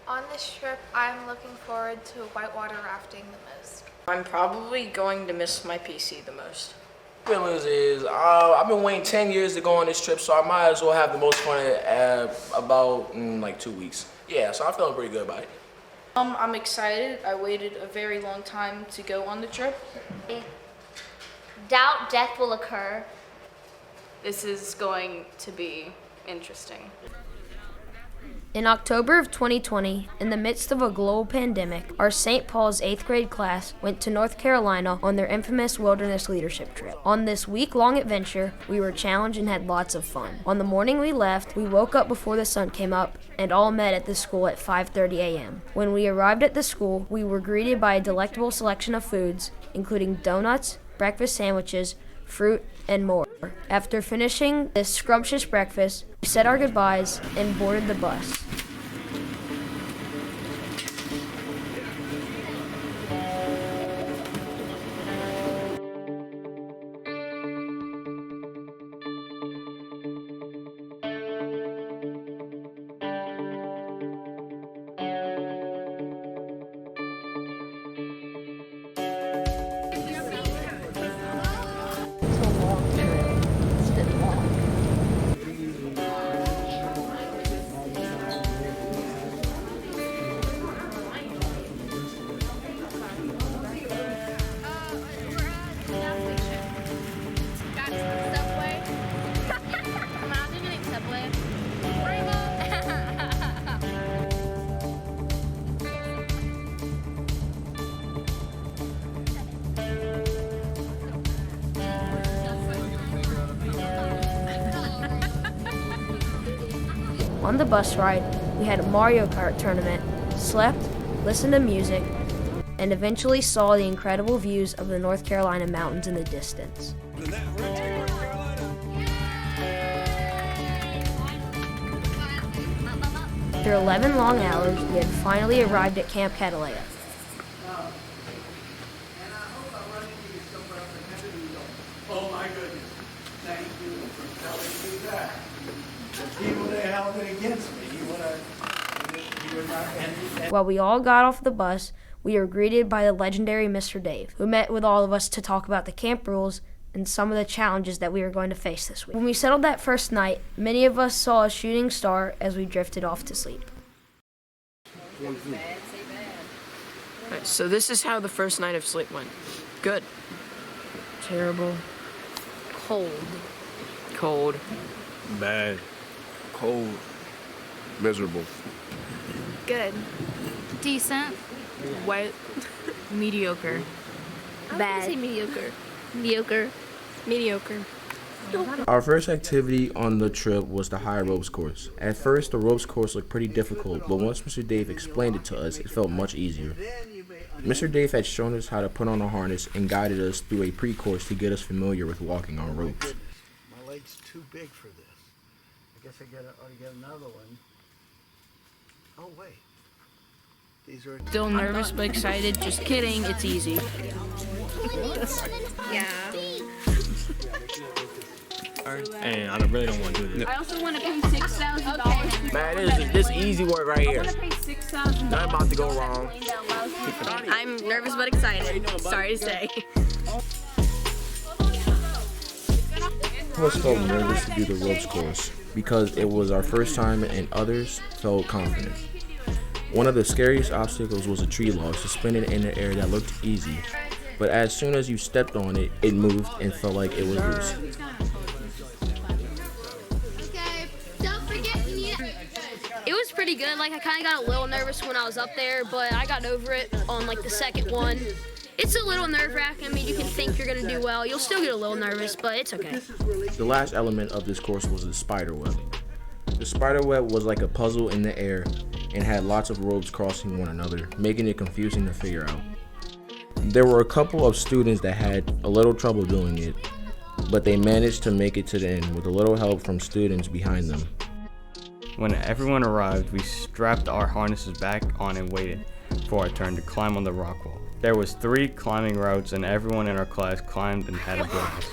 On this trip, I'm looking forward to whitewater rafting the most. I'm probably going to miss my PC the most. Feelings is I've been waiting 10 years to go on this trip, so I might as well have the most fun about like 2 weeks. Yeah, so I'm feeling pretty good about it. I'm excited. I waited a very long time to go on the trip. I doubt death will occur. This is going to be interesting. In October of 2020, in the midst of a global pandemic, our St. Paul's 8th grade class went to North Carolina on their infamous wilderness leadership trip. On this week-long adventure, we were challenged and had lots of fun. On the morning we left, we woke up before the sun came up and all met at the school at 5:30 a.m. When we arrived at the school, we were greeted by a delectable selection of foods, including donuts, breakfast sandwiches, fruit, and more. After finishing this scrumptious breakfast, we said our goodbyes and boarded the bus. On the bus ride, we had a Mario Kart tournament, slept, listened to music, and eventually saw the incredible views of the North Carolina mountains in the distance. After 11 long hours, we had finally arrived at Camp Catalina. Oh my goodness. Thank you for telling me that. The people they held it against me. You would not end. While we all got off the bus, we were greeted by the legendary Mr. Dave, who met with all of us to talk about the camp rules and some of the challenges that we were going to face this week. When we settled that first night, many of us saw a shooting star as we drifted off to sleep. Alright, so this is how the first night of sleep went. Good. Terrible. Cold. Cold. Bad. Cold. Miserable. Good. Decent. Wet. Mediocre. Bad. Say mediocre. Mediocre. Mediocre. Our first activity on the trip was the high ropes course. At first, the ropes course looked pretty difficult, but once Mr. Dave explained it to us, it felt much easier. Mr. Dave had shown us how to put on a harness and guided us through a pre-course to get us familiar with walking on ropes. My leg's too big for this. I guess I ought to get another one. Oh wait. These are Still nervous but excited. Just kidding. It's easy. Yeah. And I really don't want to do this. I also want to pay $6,000. Man, this easy work right here. Pay $6,000. Nothing about to go wrong. I'm nervous but excited. Sorry to say. Some of us felt nervous to do the ropes course because it was our first time and others felt confident. One of the scariest obstacles was a tree log suspended in the air that looked easy, but as soon as you stepped on it, it moved and felt like it was loose. It was pretty good. Like, I kind of got a little nervous when I was up there, but I got over it on like the second one. It's a little nerve-wracking. I mean, you can think you're gonna do well. You'll still get a little nervous, but it's okay. The last element of this course was the spider web. The spider web was like a puzzle in the air and had lots of ropes crossing one another, making it confusing to figure out. There were a couple of students that had a little trouble doing it, but they managed to make it to the end with a little help from students behind them. When everyone arrived, we strapped our harnesses back on and waited for our turn to climb on the rock wall. There was 3 climbing routes and everyone in our class climbed and had a blast.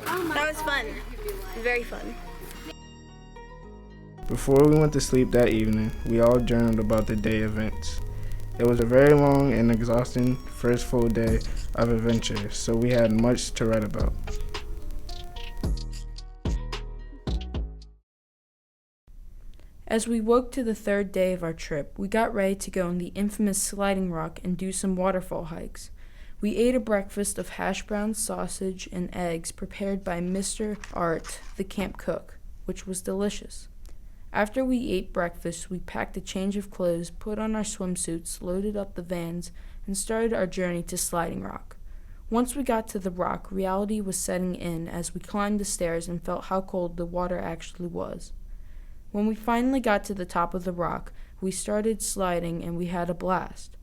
That was fun. Very fun. Before we went to sleep that evening, we all journaled about the day events. It was a very long and exhausting first full day of adventure, so we had much to write about. As we woke to the third day of our trip, we got ready to go on the infamous Sliding Rock and do some waterfall hikes. We ate a breakfast of hash browns, sausage, and eggs prepared by Mr. Art, the camp cook, which was delicious. After we ate breakfast, we packed a change of clothes, put on our swimsuits, loaded up the vans, and started our journey to Sliding Rock. Once we got to the rock, reality was setting in as we climbed the stairs and felt how cold the water actually was. When we finally got to the top of the rock, we started sliding and we had a blast.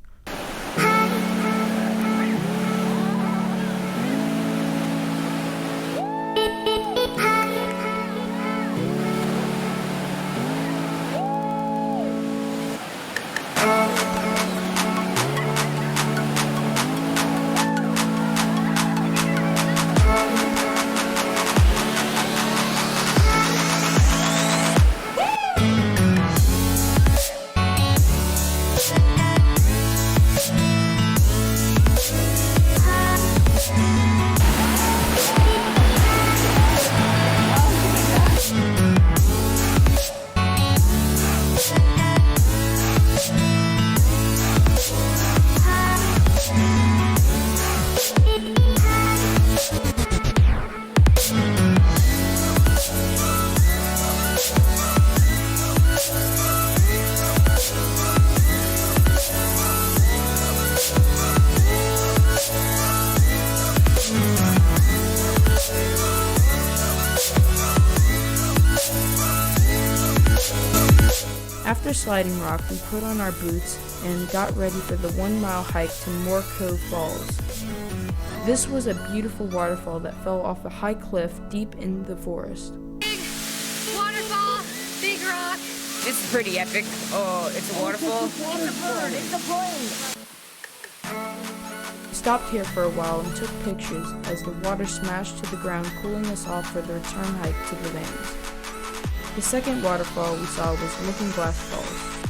After Sliding Rock, we put on our boots and got ready for the 1-mile hike to Moore Cove Falls. This was a beautiful waterfall that fell off a high cliff deep in the forest. Waterfall, big rock. It's pretty epic. Oh, it's a waterfall. We stopped here for a while and took pictures as the water smashed to the ground, cooling us off for the return hike to the vans. The second waterfall we saw was Looking Glass Falls.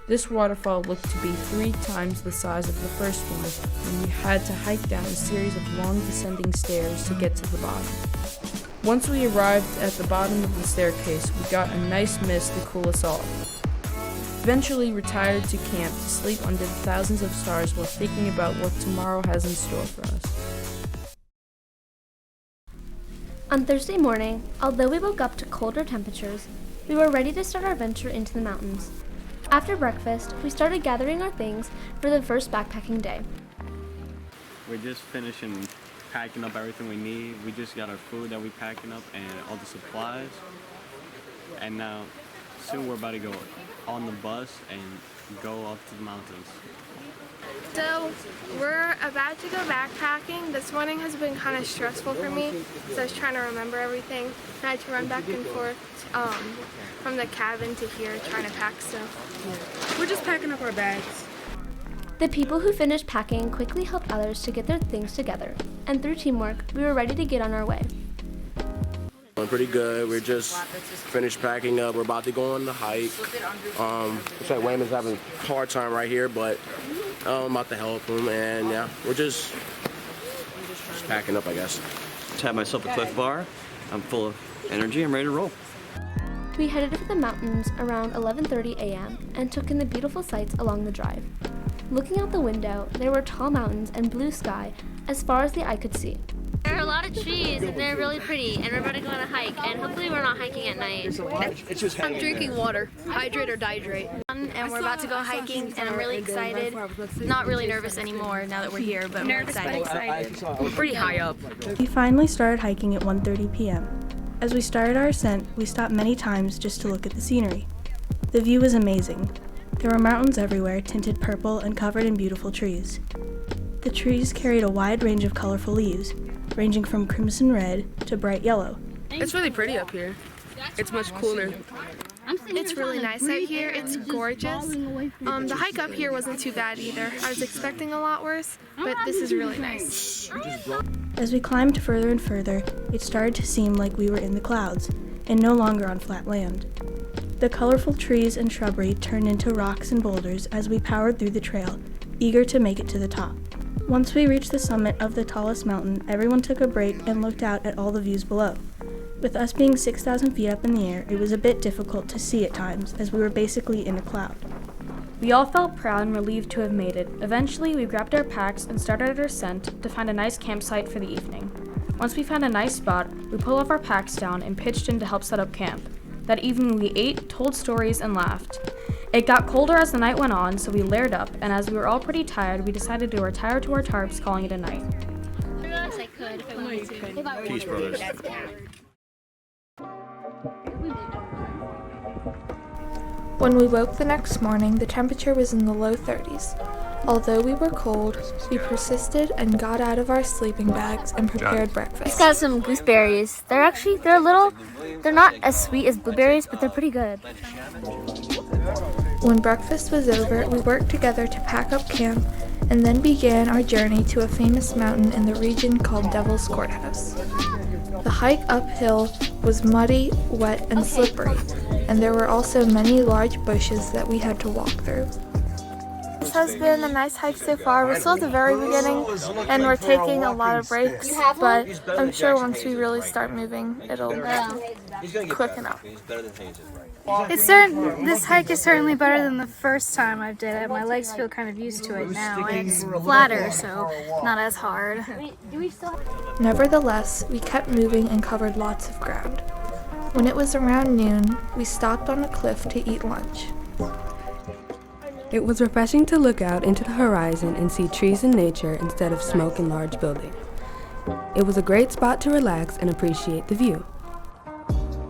This waterfall looked to be 3 times the size of the first one, and we had to hike down a series of long descending stairs to get to the bottom. Once we arrived at the bottom of the staircase, we got a nice mist to cool us off. Eventually retired to camp to sleep under the thousands of stars while thinking about what tomorrow has in store for us. On Thursday morning, although we woke up to colder temperatures, we were ready to start our venture into the mountains. After breakfast, we started gathering our things for the first backpacking day. We're just finishing packing up everything we need. We just got our food that we're packing up and all the supplies. And now, soon we're about to go on the bus and go up to the mountains. So we're about to go backpacking. This morning has been kind of stressful for me because I was trying to remember everything. I had to run back and forth from the cabin to here trying to pack stuff. We're just packing up our bags. The people who finished packing quickly helped others to get their things together, and through teamwork, we were ready to get on our way. Doing pretty good. We're just finished packing up. We're about to go on the hike. Looks like Wayman's having a hard time right here, but I'm about to help him, and yeah, we're just packing up, I guess. Just had myself a Cliff Bar. I'm full of energy. I'm ready to roll. We headed for the mountains around 11:30 a.m. and took in the beautiful sights along the drive. Looking out the window, there were tall mountains and blue sky as far as the eye could see. There are a lot of trees and they're really pretty, and we're about to go on a hike, and hopefully we're not hiking at night. I'm drinking water. Hydrate or dihydrate. And we're about to go hiking, and I'm really excited. Not really nervous anymore now that we're here, but I'm excited. We're pretty high up. We finally started hiking at 1:30 p.m. As we started our ascent, we stopped many times just to look at the scenery. The view was amazing. There were mountains everywhere, tinted purple and covered in beautiful trees. The trees carried a wide range of colorful leaves, ranging from crimson red to bright yellow. It's really pretty up here. It's much cooler. It's really nice out here. It's gorgeous. The hike up here wasn't too bad either. I was expecting a lot worse, but this is really nice. As we climbed further and further, it started to seem like we were in the clouds and no longer on flat land. The colorful trees and shrubbery turned into rocks and boulders as we powered through the trail, eager to make it to the top. Once we reached the summit of the tallest mountain, everyone took a break and looked out at all the views below. With us being 6,000 feet up in the air, it was a bit difficult to see at times, as we were basically in a cloud. We all felt proud and relieved to have made it. Eventually, we grabbed our packs and started our ascent to find a nice campsite for the evening. Once we found a nice spot, we pulled off our packs down and pitched in to help set up camp. That evening, we ate, told stories, and laughed. It got colder as the night went on, so we layered up, and as we were all pretty tired, we decided to retire to our tarps, calling it a night. Yes, I could if I wanted to. Peace, brothers. When we woke the next morning, the temperature was in the low 30s. Although we were cold, we persisted and got out of our sleeping bags and prepared breakfast. Just got some gooseberries. They're not as sweet as blueberries, but they're pretty good. When breakfast was over, we worked together to pack up camp and then began our journey to a famous mountain in the region called Devil's Courthouse. The hike uphill was muddy, wet, and slippery, and there were also many large bushes that we had to walk through. This has been a nice hike so far. We're still at the very beginning, and we're taking a lot of breaks, but I'm sure once we really start moving, it'll quicken up. This hike is certainly better than the first time I did it. My legs feel kind of used to it now, and it's flatter, so not as hard. Nevertheless, we kept moving and covered lots of ground. When it was around noon, we stopped on a cliff to eat lunch. It was refreshing to look out into the horizon and see trees and nature instead of smoke and large buildings. It was a great spot to relax and appreciate the view.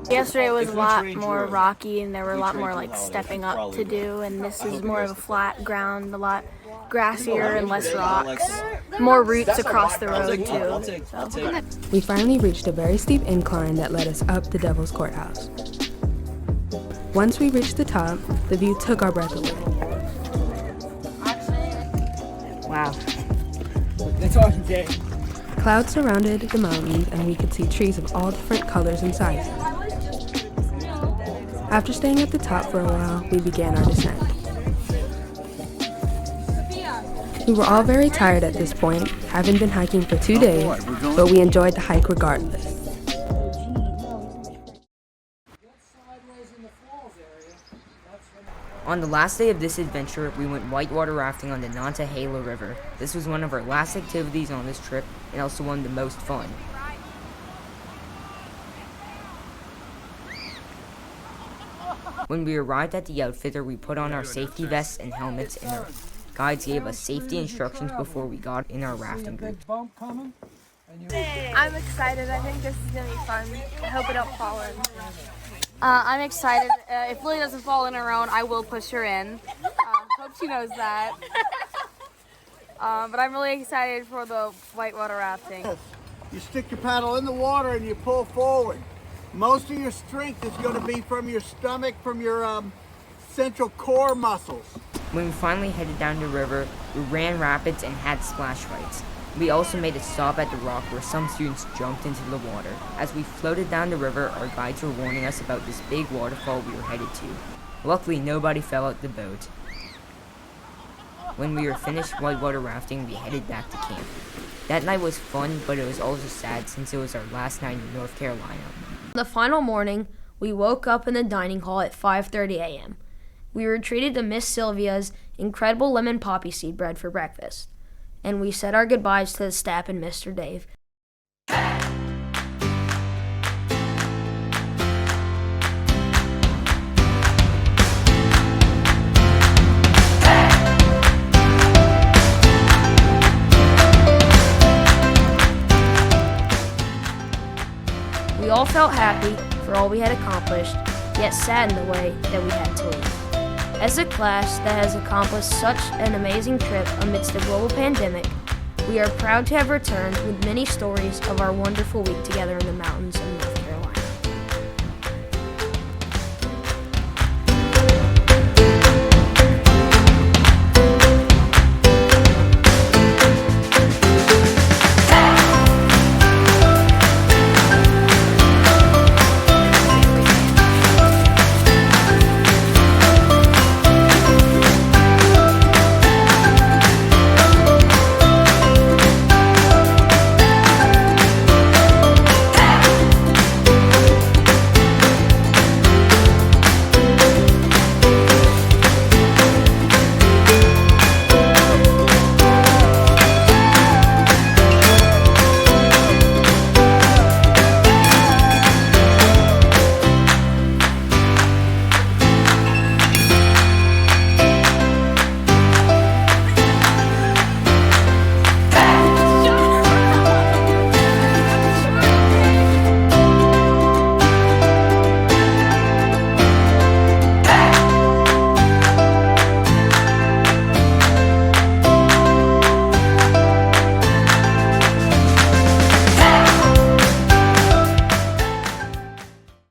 Yesterday was a lot more rocky and there were a lot more like stepping up to do, and this is more of a flat ground, a lot grassier and less rocks. More routes across the road too. So. We finally reached a very steep incline that led us up the Devil's Courthouse. Once we reached the top, the view took our breath away. Wow. That's awesome, Jay. Clouds surrounded the mountains and we could see trees of all different colors and sizes. After staying at the top for a while, we began our descent. We were all very tired at this point, having been hiking for 2 days, but we enjoyed the hike regardless. On the last day of this adventure, we went whitewater rafting on the Nantahala River. This was one of our last activities on this trip, and also one of the most fun. When we arrived at the outfitter, we put on our safety vests and helmets, and our guides gave us safety instructions before we got in our rafting group. I'm excited. I think this is going to be fun. I hope I don't fall in. I'm excited. If Lily doesn't fall in her own, I will push her in. Hope she knows that. But I'm really excited for the whitewater rafting. You stick your paddle in the water and you pull forward. Most of your strength is going to be from your stomach, from your central core muscles. When we finally headed down the river, we ran rapids and had splash fights. We also made a stop at the rock where some students jumped into the water. As we floated down the river, our guides were warning us about this big waterfall we were headed to. Luckily, nobody fell out the boat. When we were finished whitewater rafting, we headed back to camp. That night was fun, but it was also sad since it was our last night in North Carolina. The final morning, we woke up in the dining hall at 5:30 a.m. We were treated to Miss Sylvia's incredible lemon poppy seed bread for breakfast. And we said our goodbyes to the staff and Mr. Dave. We all felt happy for all we had accomplished, yet sad in the way that we had to leave. As a class that has accomplished such an amazing trip amidst the global pandemic, we are proud to have returned with many stories of our wonderful week together in the mountains and